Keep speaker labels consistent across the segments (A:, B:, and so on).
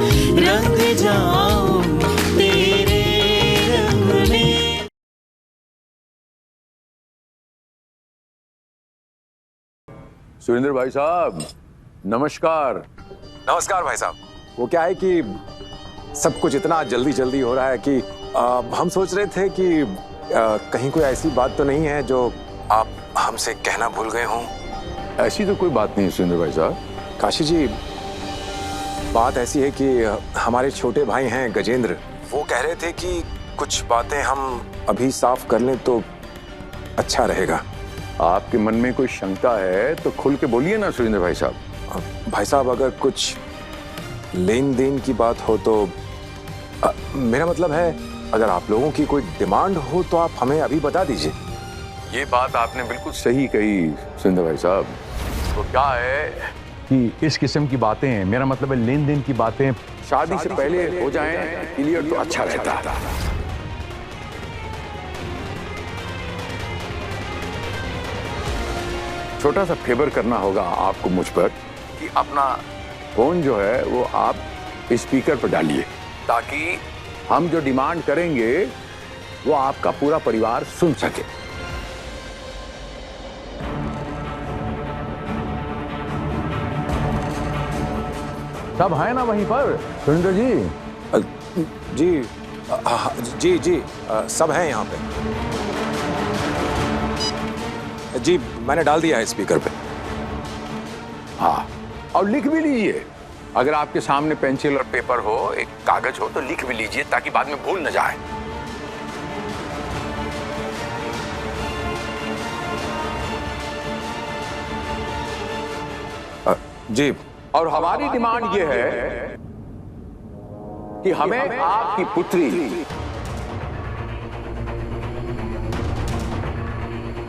A: रंग जाऊं तेरे रंग में।
B: सुरेंद्र भाई साहब नमस्कार।
C: नमस्कार भाई साहब। वो क्या है कि सब कुछ इतना जल्दी जल्दी हो रहा है कि हम सोच रहे थे कि कहीं कोई ऐसी बात तो नहीं है जो आप हमसे कहना भूल गए हों।
B: ऐसी तो कोई बात नहीं सुरेंद्र भाई साहब।
C: काशी जी, बात ऐसी है कि हमारे छोटे भाई हैं गजेंद्र, वो कह रहे थे कि कुछ बातें हम अभी साफ कर लें तो अच्छा रहेगा।
B: आपके मन में कोई शंका है तो खुल के बोलिए ना सुरेंद्र भाई साहब।
C: भाई साहब, अगर कुछ लेन देन की बात हो तो मेरा मतलब है, अगर आप लोगों की कोई डिमांड हो तो आप हमें अभी बता दीजिए।
B: ये बात आपने बिल्कुल सही कही सुरेंद्र भाई साहब। तो क्या है कि इस किस्म की बातें, मेरा मतलब है लेन देन की बातें, शादी से पहले हो जाएं क्लियर तो अच्छा रहता है। छोटा सा फेवर करना होगा आपको मुझ पर कि अपना फोन जो है वो आप स्पीकर पर डालिए, ताकि हम जो डिमांड करेंगे वो आपका पूरा परिवार सुन सके। सब है ना वहीं पर सुरेंद्र जी?
C: जी, सब है यहाँ पे। जी, मैंने डाल दिया है स्पीकर पे।
B: हाँ, और लिख भी लीजिए। अगर आपके सामने पेंसिल और पेपर हो, एक कागज हो तो लिख भी लीजिए, ताकि बाद में भूल न जाए।
C: जी।
B: और हमारी डिमांड ये है कि हमें आपकी पुत्री,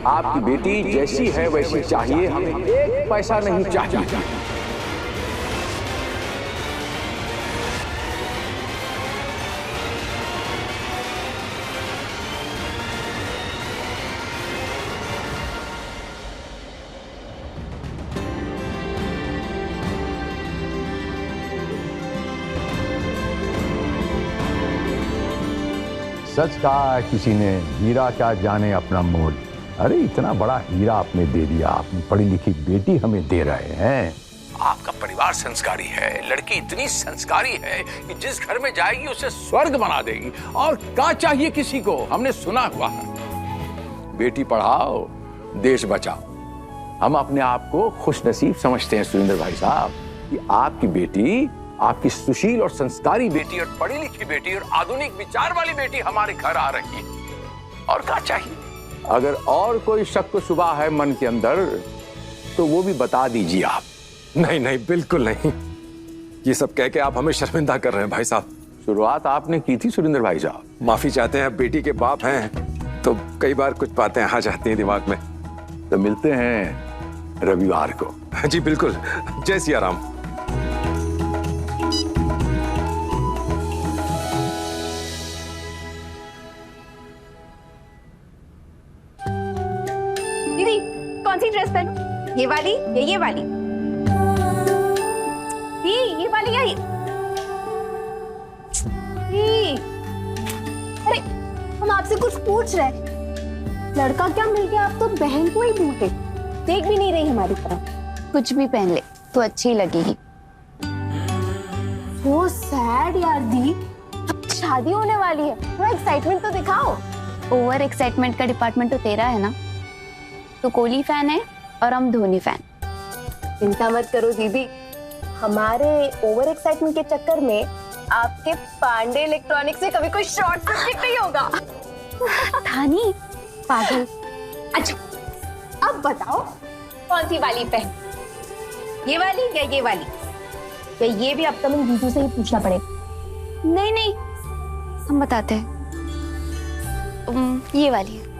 B: आपकी बेटी जैसी है वैसी चाहिए, हमें एक पैसा नहीं चाहिए। सच कहा किसी ने, हीरा क्या जाने अपना मोल। अरे इतना बड़ा हीरा आपने दे दिया, अपनी पढ़ी लिखी बेटी हमें दे रहे हैं। आपका परिवार संस्कारी है, लड़की इतनी संस्कारी है कि जिस घर में जाएगी उसे स्वर्ग बना देगी। और क्या चाहिए किसी को? हमने सुना हुआ है, बेटी पढ़ाओ देश बचाओ। हम अपने आप को खुशनसीब समझते हैं सुरेंद्र भाई साहब कि आपकी बेटी, आपकी सुशील और संस्कारी बेटी और पढ़ी लिखी बेटी और आधुनिक विचार वाली बेटी हमारे घर आ रही है। और क्या चाहिए? अगर और कोई शक शुबा है मन के अंदर तो वो भी बता दीजिए आप।
C: नहीं, बिल्कुल नहीं। ये सब कह के आप हमें शर्मिंदा कर रहे हैं भाई साहब।
B: शुरुआत आपने की थी सुरेंद्र भाई साहब।
C: माफी चाहते हैं, बेटी के बाप हैं तो कई बार कुछ बातें आ जाती हैं दिमाग में।
B: तो मिलते हैं रविवार को।
C: जी बिल्कुल। जय सिया राम।
D: दीदी, कौन सी ड्रेस पहनूं? ये वाली या ये वाली? ये वाली या ये? अरे हम आपसे कुछ पूछ रहे हैं। लड़का क्या मिल गया, आप तो बहन को ही भूल, देख भी नहीं रही हमारी तरफ।
E: कुछ भी पहन ले तो अच्छी लगेगी।
D: वो सैड यार दी, अब शादी होने वाली है, थोड़ा एक्साइटमेंट तो दिखाओ।
E: ओवर एक्साइटमेंट का डिपार्टमेंट तो तेरा है ना। तो कोहली फैन है और हम धोनी फैन।
D: चिंता मत करो दीदी, हमारे ओवर एक्साइटमेंट के चक्कर में आपके पांडे इलेक्ट्रॉनिक्स से कभी कोई शॉर्ट सर्किट नहीं होगा।
E: धानी पागल।
D: अच्छा अब बताओ कौन सी वाली पहन, ये वाली या ये वाली? या ये भी अपकमिंग जीजू से ही पूछना पड़ेगा?
E: नहीं, हम बताते हैं। ये वाली है।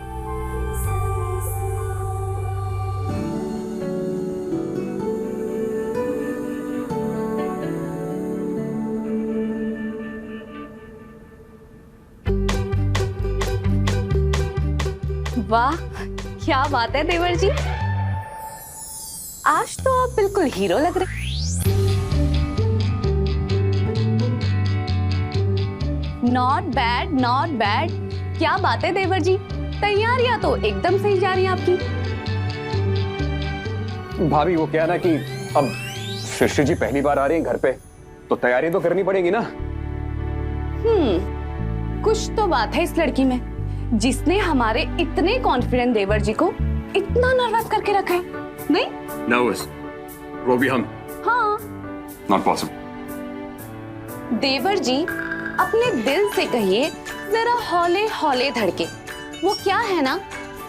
D: वाह क्या बात है देवर जी, आज तो आप बिल्कुल हीरो लग रहे।
E: Not bad not bad. क्या बात है देवर जी, तैयारियां तो एकदम सही जा रही हैं आपकी।
C: भाभी वो क्या ना कि अब सृष्टि जी पहली बार आ रही हैं घर पे, तो तैयारी तो करनी पड़ेगी ना।
E: कुछ तो बात है इस लड़की में, जिसने हमारे इतने कॉन्फिडेंट देवर जी को इतना नर्वस करके रखा है। नहीं
C: नर्वस? वो भी हम?
E: हाँ।
C: Not possible.
E: देवर जी अपने दिल से कहिए, जरा हौले हौले धड़के। वो क्या है ना,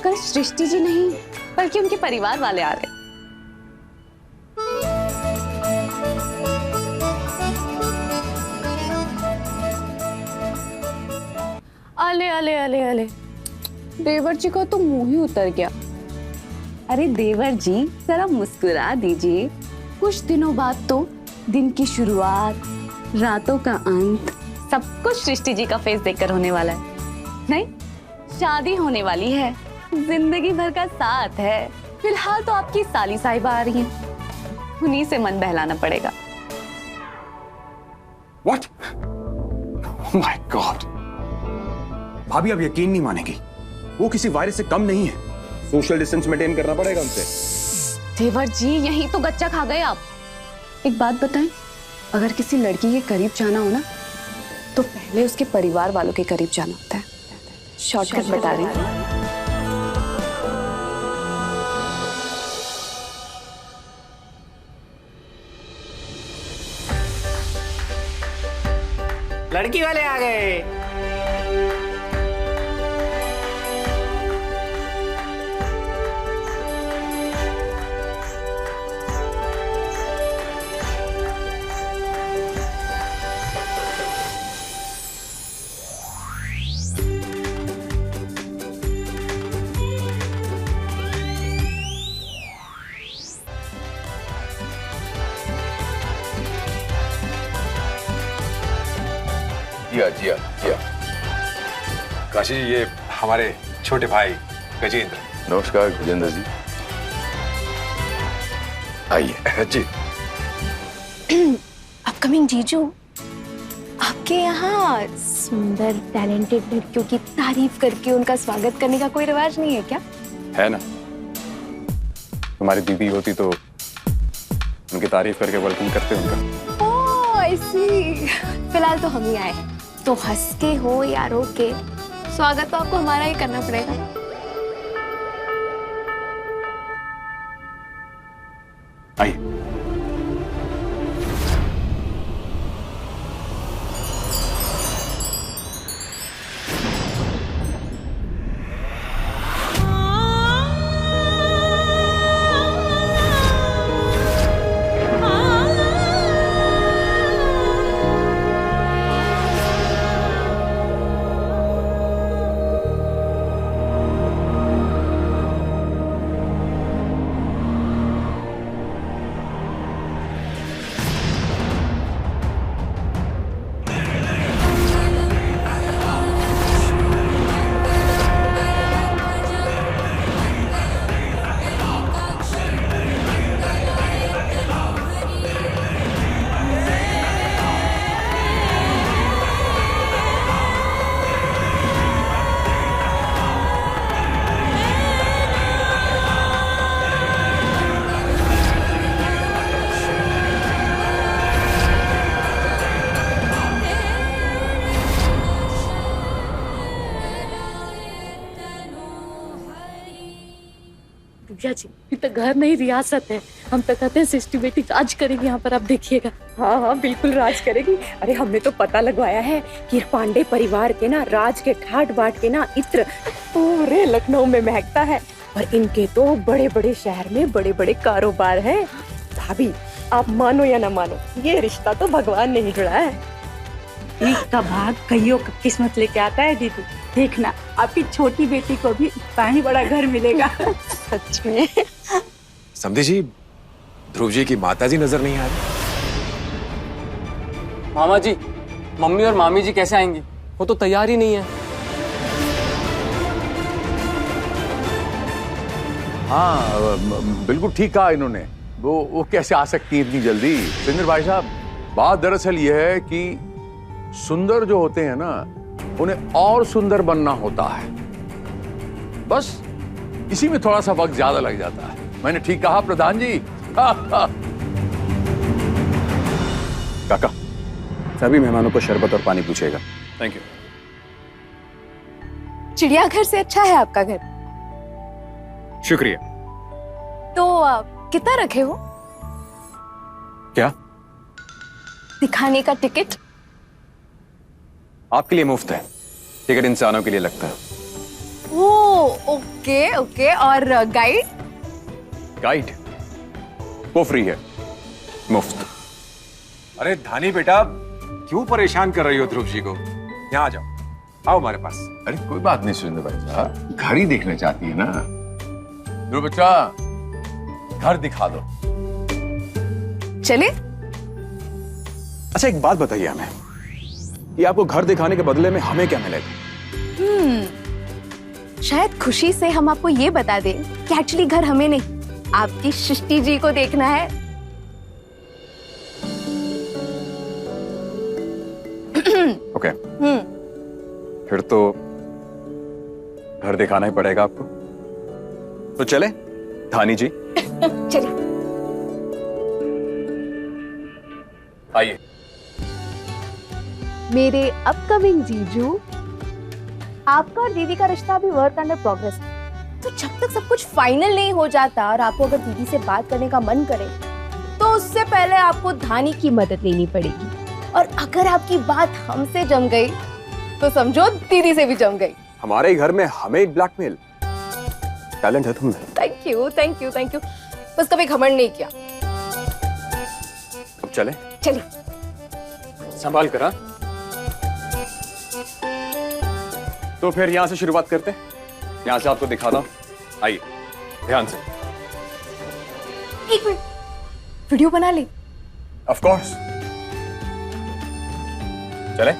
E: कल सृष्टि जी नहीं बल्कि उनके परिवार वाले आ रहे। अले अले अले अले, देवर जी का तो मुंह ही उतर गया। अरे देवर जी जरा मुस्कुरा दीजिए, कुछ दिनों बाद तो दिन की शुरुआत, रातों का अंत सब कुछ सृष्टि जी का फेस देखकर होने वाला है। नहीं, शादी होने वाली है, जिंदगी भर का साथ है। फिलहाल तो आपकी साली साहिबा आ रही हैं, उन्हीं से मन बहलाना पड़ेगा।
C: What? Oh my God! भाभी अब यकीन नहीं मानेगी, वो किसी वायरस से कम नहीं है। सोशल डिस्टेंस मेंटेन करना पड़ेगा उनसे।
E: देवर जी यही तो गच्चा खा गए आप। एक बात बताएं, अगर किसी लड़की के करीब जाना हो ना, तो पहले उसके परिवार वालों के करीब जाना होता है। शॉर्टकट बता रही हूँ।
A: लड़की वाले आ गए।
C: जिया जिया जिया। काशी जी, ये हमारे छोटे भाई गजेंद्र।
B: नमस्कार गजेंद्र जी, आइए।
C: जी
D: अपकमिंग जीजू, आपके यहाँ सुंदर टैलेंटेड लड़कियों की तारीफ करके उनका स्वागत करने का कोई रिवाज नहीं है क्या?
C: है ना, तुम्हारी दीदी होती तो उनकी तारीफ करके वेलकम करते उनका।
D: ओह आई सी। फिलहाल तो हम ही आए, तो हंस के हो या रो के, स्वागत तो आपको हमारा ही करना पड़ेगा।
C: आइए।
F: भैया जी, ये तो घर नहीं रियासत है। हम तो कहते हैं सृष्टि बेटी राज करेगी यहाँ पर, आप देखिएगा। हाँ हाँ बिल्कुल राज करेगी। अरे हमने तो पता लगवाया है कि पांडे परिवार के ना राज के ठाट बाट के ना इत्र पूरे लखनऊ में महकता है, और इनके तो बड़े बड़े शहर में बड़े बड़े कारोबार है। भाभी आप मानो या ना मानो, ये रिश्ता तो भगवान ने ही जुड़ा है।
G: एक का भाग कईयों का किस्मत लेके आता है दीदी। देखना आपकी छोटी बेटी को भी इतना ही बड़ा घर मिलेगा।
F: सच में।
C: समझी जी, ध्रुव जी की माता जी नजर नहीं आ रही।
H: मामा जी, मम्मी और मामी जी कैसे आएंगी? वो तो तैयार ही नहीं है।
B: हाँ बिल्कुल ठीक कहा इन्होंने। वो कैसे आ सकती है इतनी जल्दी? सुरेंद्र भाई साहब, बात दरअसल ये है कि सुंदर जो होते हैं ना, उन्हें और सुंदर बनना होता है। बस इसी में थोड़ा सा वक्त ज्यादा लग जाता है। मैंने ठीक कहा प्रधान जी?
C: काका, सभी मेहमानों को शरबत और पानी पूछेगा।
H: Thank you.
D: चिड़ियाघर से अच्छा है आपका घर।
C: शुक्रिया।
D: तो कितना रखे हो?
C: क्या?
D: दिखाने का टिकट।
C: आपके लिए मुफ्त है, टिकट इंसानों के लिए लगता है।
D: ओ, ओके ओके। और गाइड?
C: गाइड वो फ्री है, मुफ्त। अरे धानी बेटा, क्यों परेशान कर रही हो ध्रुव जी को? यहाँ आ जाओ, आओ हमारे पास।
B: अरे कोई बात नहीं सुरेंद्र भाई साहब, घर ही देखना चाहती है ना। ध्रुव बच्चा, घर दिखा दो।
D: चले।
C: अच्छा एक बात बताइए हमें, ये आपको घर दिखाने के बदले में हमें क्या मिलेगा?
D: शायद खुशी से हम आपको ये बता दें कि एक्चुअली घर हमें नहीं, आपकी सृष्टि जी को देखना है।
C: ओके। फिर तो घर दिखाना ही पड़ेगा आपको। तो चले धानी जी?
D: चलिए।
C: आइए।
D: मेरे अपकमिंग जीजू, आपका और दीदी का रिश्ता अभी वर्क अंडर प्रोग्रेस है। तो जब तक सब कुछ फाइनल नहीं हो जाता और आपको अगर दीदी से बात करने का मन करे, तो उससे पहले आपको धानी की मदद लेनी पड़ेगी। और अगर आपकी बात हमसे जम गई, तो समझो दीदी से भी जम गई।
C: हमारे ही घर में हमें ब्लैकमेल? टैलेंट है तुम्हें।
D: Thank you thank you thank you. बस कभी घमंड नहीं किया।
C: अब चले?
D: चलिए।
C: संभाल कर। हाँ? तो फिर यहां से शुरुआत करते हैं। यहां से आपको दिखाता हूं, आइए ध्यान से।
D: एक मिनट, वीडियो बना ली।
C: Of course. चले?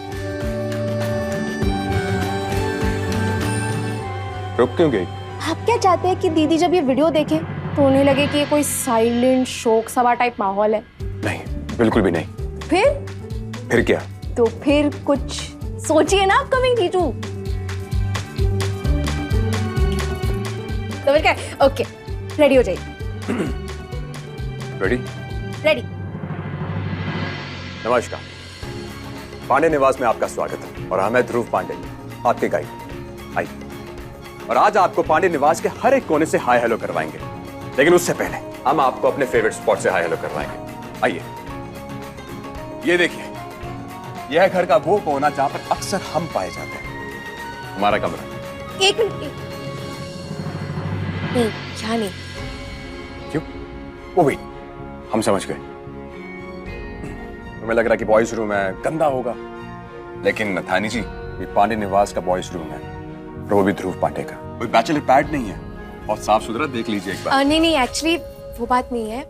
C: रुक क्यों गई?
D: आप क्या चाहते हैं कि दीदी जब ये वीडियो देखे तो उन्हें लगे कि ये कोई साइलेंट शोक सभा टाइप माहौल है?
C: नहीं, बिल्कुल भी नहीं।
D: फिर
C: क्या?
D: तो फिर कुछ सोचिए ना अपकमिंग जीजू। तो फिर क्या? ओके, रेडी हो जाइए।
C: रेडी?
D: रेडी।
C: नमस्कार, पांडे निवास में आपका स्वागत है। और हम हैं ध्रुव पांडे, आपके गाइड। आइए। और आज आपको पांडे निवास के हर एक कोने से हाय हेलो करवाएंगे, लेकिन उससे पहले हम आपको अपने फेवरेट स्पॉट से हाय हेलो करवाएंगे। आइए। ये देखिए, यह घर का वो कोना जहां पर अक्सर हम पाए जाते हैं, हमारा कमरा।
D: एक मिनट। नहीं, यहाँ नहीं।
C: क्यों? वो वेट, हम समझ गए। तुम्हें लग रहा कि बॉयज रूम है, गंदा होगा, लेकिन थानी जी, ये पांडे निवास का बॉयज रूम है, और वो भी ध्रुव पांडे का। कोई बैचलर पैड नहीं है, बहुत साफ सुथरा, देख लीजिए एक बार।
D: नहीं, एक्चुअली वो बात नहीं है।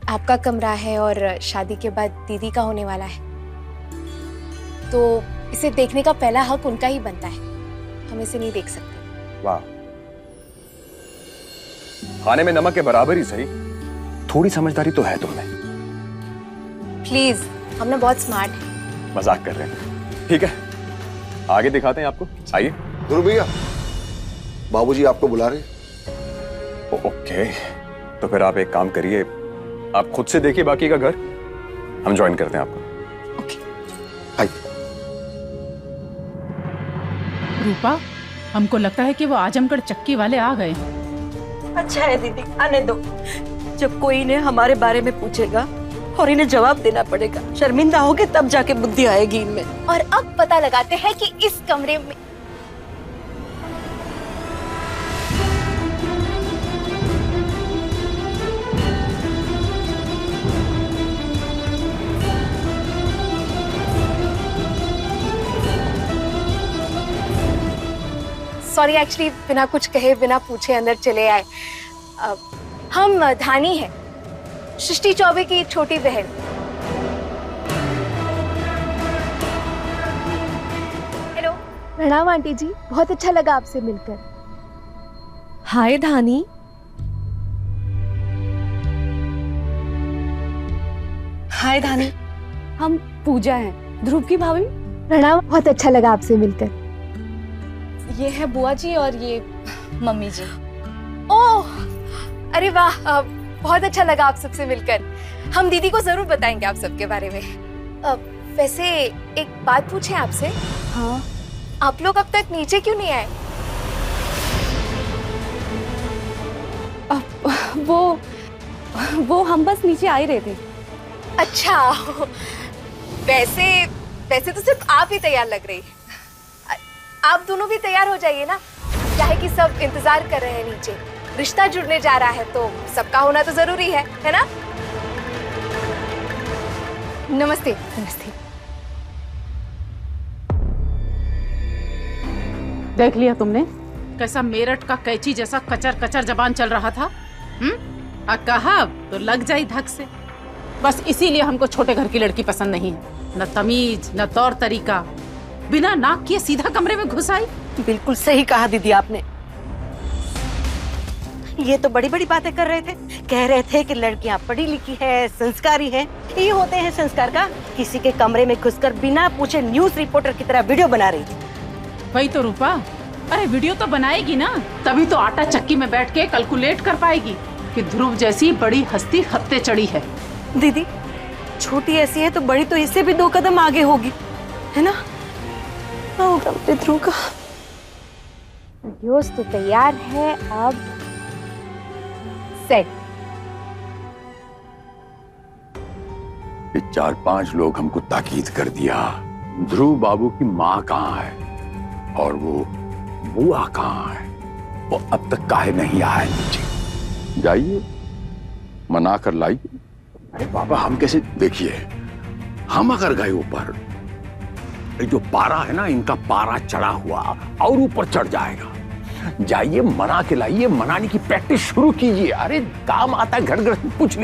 D: आपका कमरा है और शादी के बाद दीदी का होने वाला है, तो इसे देखने का पहला हक उनका ही बनता है। हम इसे नहीं देख सकते।
C: वाह, खाने में नमक के बराबर ही सही, थोड़ी समझदारी तो है तुमने।
D: प्लीज, हम ना बहुत स्मार्ट हैं।
C: मजाक कर रहे हैं। ठीक है, आगे दिखाते हैं आपको। आइए।
I: ध्रुव भैया, बाबूजी आपको बुला रहे।
C: ओके, तो फिर आप एक काम करिए, आप खुद से देखिए बाकी का घर, हम ज्वाइन करते हैं आपको।
D: ओके।
C: आइए।
J: रूपा, हमको लगता है कि वो आजमगढ़ चक्की वाले आ गए।
K: अच्छा है दीदी, आने दो। जब कोई इन्हें हमारे बारे में पूछेगा और इन्हें जवाब देना पड़ेगा, शर्मिंदा होगे तब जाके बुद्धि आएगी इनमें।
D: और अब पता लगाते हैं कि इस कमरे में सॉरी, एक्चुअली बिना कुछ कहे बिना पूछे अंदर चले आए। हम धानी हैं, सृष्टि चौबे की छोटी बहन। हेलो। प्रणाम आंटी जी, बहुत अच्छा लगा आपसे मिलकर। हाय धानी।
E: हाय धानी, हम पूजा हैं, ध्रुव की भाभी।
D: प्रणाम, बहुत अच्छा लगा आपसे मिलकर।
E: ये है बुआ जी और ये मम्मी जी।
D: ओह, अरे वाह, बहुत अच्छा लगा आप सबसे मिलकर। हम दीदी को जरूर बताएंगे आप सबके बारे में। वैसे एक बात पूछें आपसे?
E: हाँ।
D: आप लोग अब तक नीचे क्यों नहीं आए?
E: वो हम बस नीचे आ ही रहे थे।
D: अच्छा, वैसे तो सिर्फ आप ही तैयार लग रही। आप दोनों भी तैयार हो जाइए ना, क्या है कि सब इंतजार कर रहे हैं नीचे। रिश्ता जुड़ने जा रहा है तो सबका होना तो जरूरी है ना? नमस्ते। नमस्ते।
J: देख लिया तुमने कैसा मेरठ का कैची जैसा कचर कचर जबान चल रहा था? कहा तो लग जाई धक से। बस इसीलिए हमको छोटे घर की लड़की पसंद नहीं है। न तमीज न तौर तरीका, बिना नाक किए सीधा कमरे में घुस आई।
K: बिल्कुल सही कहा दीदी आपने। ये तो बड़ी बड़ी बातें कर रहे थे, कह रहे थे कि लड़कियां पढ़ी लिखी है, संस्कारी है। ये होते हैं संस्कार का? किसी के कमरे में घुसकर बिना पूछे न्यूज रिपोर्टर की तरह वीडियो बना रही थी।
J: वही तो रूपा, अरे वीडियो तो बनाएगी ना, तभी तो आटा चक्की में बैठ के कैलकुलेट कर पाएगी कि ध्रुव जैसी बड़ी हस्ती हत्ते चढ़ी है।
K: दीदी छोटी ऐसी है तो बड़ी तो इससे भी 2 कदम आगे होगी, है ना? होगा ध्रुव का।
D: वीडियोस तो तैयार है, अब सेट।
B: ये 4-5 लोग हमको ताकीद कर दिया, ध्रुव बाबू की माँ कहाँ है और वो बुआ कहाँ है, वो अब तक काहे नहीं आया नीचे। जाइए मना कर लाइए। अरे बाबा हम कैसे, देखिए हम अगर गए ऊपर, जो पारा है ना, इनका पारा चढ़ा हुआ और ऊपर चढ़ जाएगा। जाइए मना के लाइए, मनाने की प्रैक्टिस शुरू कीजिए। अरे काम आता घर घर पूछ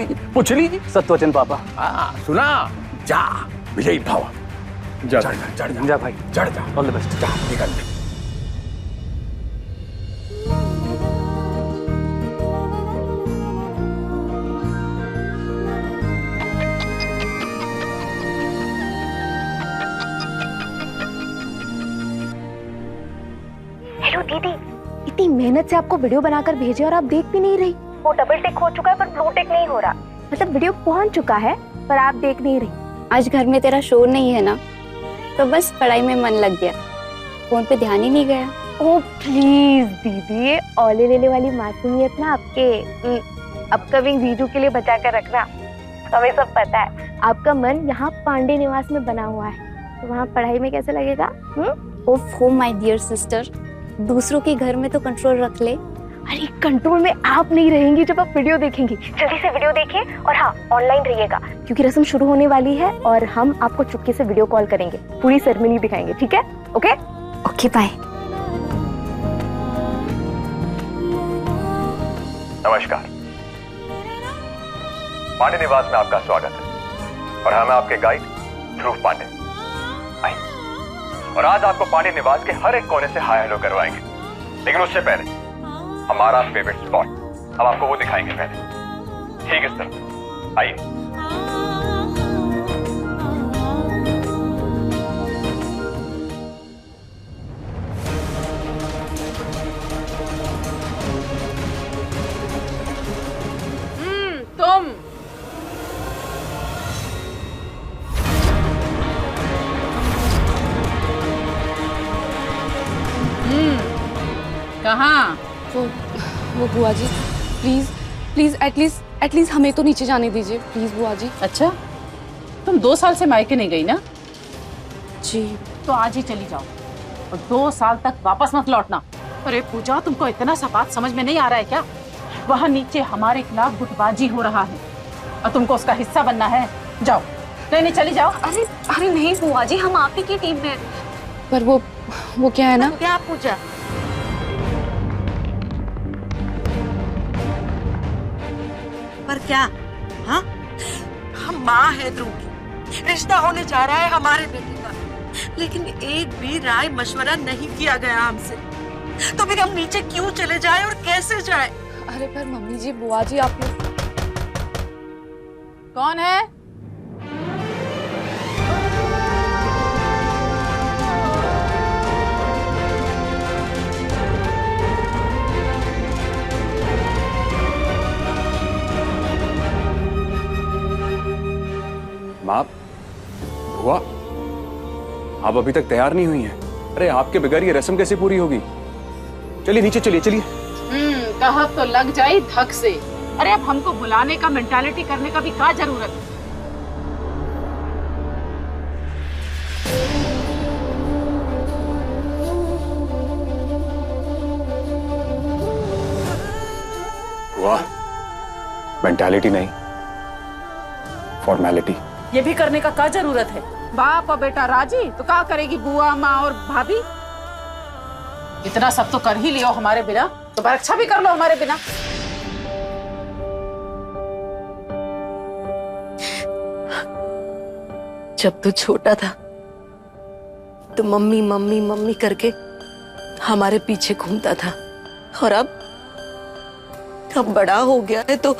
B: लीजिए।
H: सत्यवचन पापा।
B: सुना, जा विजयी भाव,
H: जा भाई,
B: चढ़ जा,
H: ऑल द बेस्ट।
B: जा निकल।
D: हेलो दीदी, इतनी मेहनत से आपको वीडियो बनाकर भेजे और आप देख भी नहीं रही। वो डबल टेक हो चुका है पर ब्लू टेक नहीं हो रहा। मतलब वीडियो पहुंच चुका है पर आप देख नहीं रही।
E: आज घर में तेरा शोर नहीं है ना, तो बस पढ़ाई में मन लग गया, फोन पे ध्यान ही नहीं गया।
D: ओह प्लीज दीदी, औले लेले वाली मासूमियत ना आपके अपकमिंग वीडियो के लिए बचा कर रखना। हमें सब पता है आपका मन यहाँ पांडे निवास में बना हुआ है, तो वहाँ पढ़ाई में कैसे लगेगा?
E: ओह माय डियर सिस्टर, दूसरों के घर में तो कंट्रोल रख ले।
D: अरे कंट्रोल में आप नहीं रहेंगी जब आप वीडियो देखेंगी। जल्दी से वीडियो देखिए और हाँ ऑनलाइन रहिएगा, क्योंकि रस्म शुरू होने वाली है और हम आपको चुपके से वीडियो कॉल करेंगे, पूरी सेरेमनी दिखाएंगे। ठीक है? Okay bye.
L: नमस्कार, पांडे निवास में आपका स्वागत है और हम आपके गाइड ध्रुव पांडे। आइए, और आज आपको पांडे निवास के हर एक कोने से हाय हेलो करवाएंगे, लेकिन उससे पहले हमारा फेवरेट स्पॉट हम आपको वो दिखाएंगे पहले। ठीक है सर, आइए।
J: तुम कहाँ?
E: वो बुआ जी, प्लीज एटलीस्ट हमें तो नीचे जाने दीजिए प्लीज बुआ जी।
J: अच्छा, तुम 2 साल से मायके नहीं गई ना?
E: जी।
J: तो आज ही चली जाओ और 2 साल तक वापस मत लौटना। अरे पूजा, तुमको इतना सा बात समझ में नहीं आ रहा है क्या? वहाँ नीचे हमारे खिलाफ गुटबाजी हो रहा है और तुमको उसका हिस्सा बनना है। जाओ, नहीं चली जाओ।
E: अरे नहीं बुआ जी, हम आप ही की टीम में। पर वो क्या है ना,
K: क्या पूछा? पर क्या? हाँ, हम माँ है ध्रुव की, रिश्ता होने जा रहा है हमारे बेटे का, लेकिन एक भी राय मशवरा नहीं किया गया हमसे। तो फिर हम नीचे क्यों चले जाए और कैसे जाए?
E: अरे पर मम्मी जी, बुआ जी, आप लोग
J: कौन है?
C: आप अभी तक तैयार नहीं हुई हैं। अरे आपके बगैर ये रस्म कैसे पूरी होगी? चलिए नीचे चलिए चलिए।
J: कहा तो लग जाए धक से। अरे अब हमको बुलाने का, मेंटालिटी करने का भी क्या जरूरत है?
C: वाह, मेंटालिटी नहीं, फॉर्मेलिटी।
J: ये भी करने का क्या जरूरत है? बाप और बेटा राजी तो क्या करेगी बुआ, माँ और भाभी? इतना सब तो कर ही लियो हमारे बिना, तो परीक्षा भी कर लो हमारे बिना।
K: जब तू छोटा था तो मम्मी मम्मी मम्मी करके हमारे पीछे घूमता था, और अब बड़ा हो गया है तो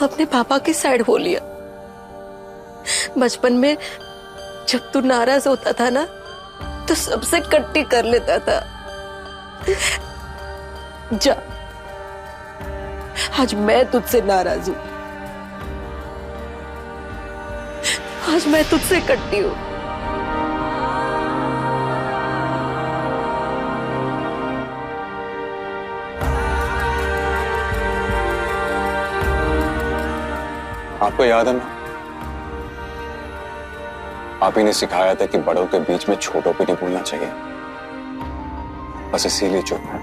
K: अपने पापा की साइड हो लिया। बचपन में जब तू नाराज होता था ना तो सबसे कट्टी कर लेता था। जा, आज मैं तुझसे नाराज हूं, आज मैं तुझसे कट्टी हूं।
C: आपको याद है ना, आप ही ने सिखाया था कि बड़ों के बीच में छोटों पे नहीं बोलना चाहिए, बस इसीलिए चुप है।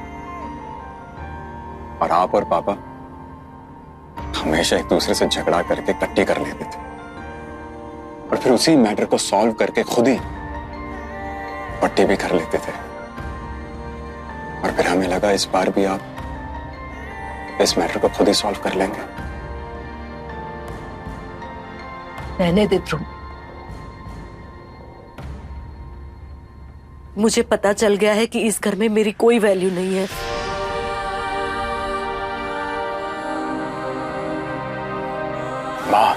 C: और आप और पापा हमेशा एक दूसरे से झगड़ा करके कट्टी कर लेते थे, और फिर उसी मैटर को सॉल्व करके खुद ही पट्टी भी कर लेते थे। और फिर हमें लगा इस बार भी आप इस मैटर को खुद ही सॉल्व कर लेंगे।
K: रहने दे ध्रुव, मुझे पता चल गया है कि इस घर में मेरी कोई वैल्यू नहीं है।
C: माँ,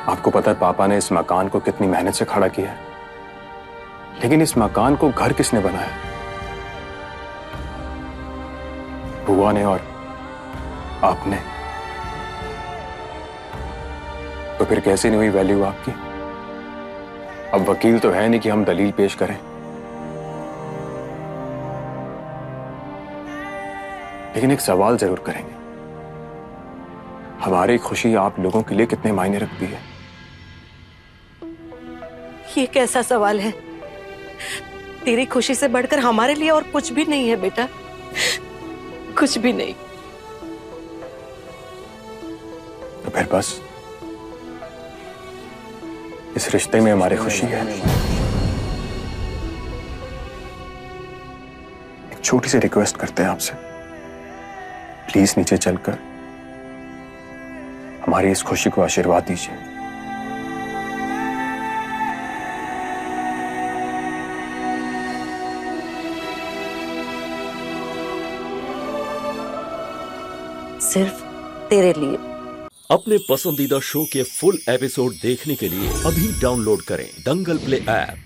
C: आपको पता है पापा ने इस मकान को कितनी मेहनत से खड़ा किया है, लेकिन इस मकान को घर किसने बनाया? बुआ ने और आपने। तो फिर कैसे नहीं हुई वैल्यू आपकी? अब वकील तो है नहीं कि हम दलील पेश करें, लेकिन एक सवाल जरूर करेंगे, हमारी खुशी आप लोगों के लिए कितने मायने रखती है?
K: ये कैसा सवाल है? तेरी खुशी से बढ़कर हमारे लिए और कुछ भी नहीं है बेटा, कुछ भी नहीं।
C: तो फिर बस इस रिश्ते में हमारी खुशी है। एक छोटी सी रिक्वेस्ट करते हैं आपसे, प्लीज नीचे चलकर हमारी इस खुशी को आशीर्वाद दीजिए।
K: सिर्फ तेरे लिए।
M: अपने पसंदीदा शो के फुल एपिसोड देखने के लिए अभी डाउनलोड करें दंगल प्ले ऐप।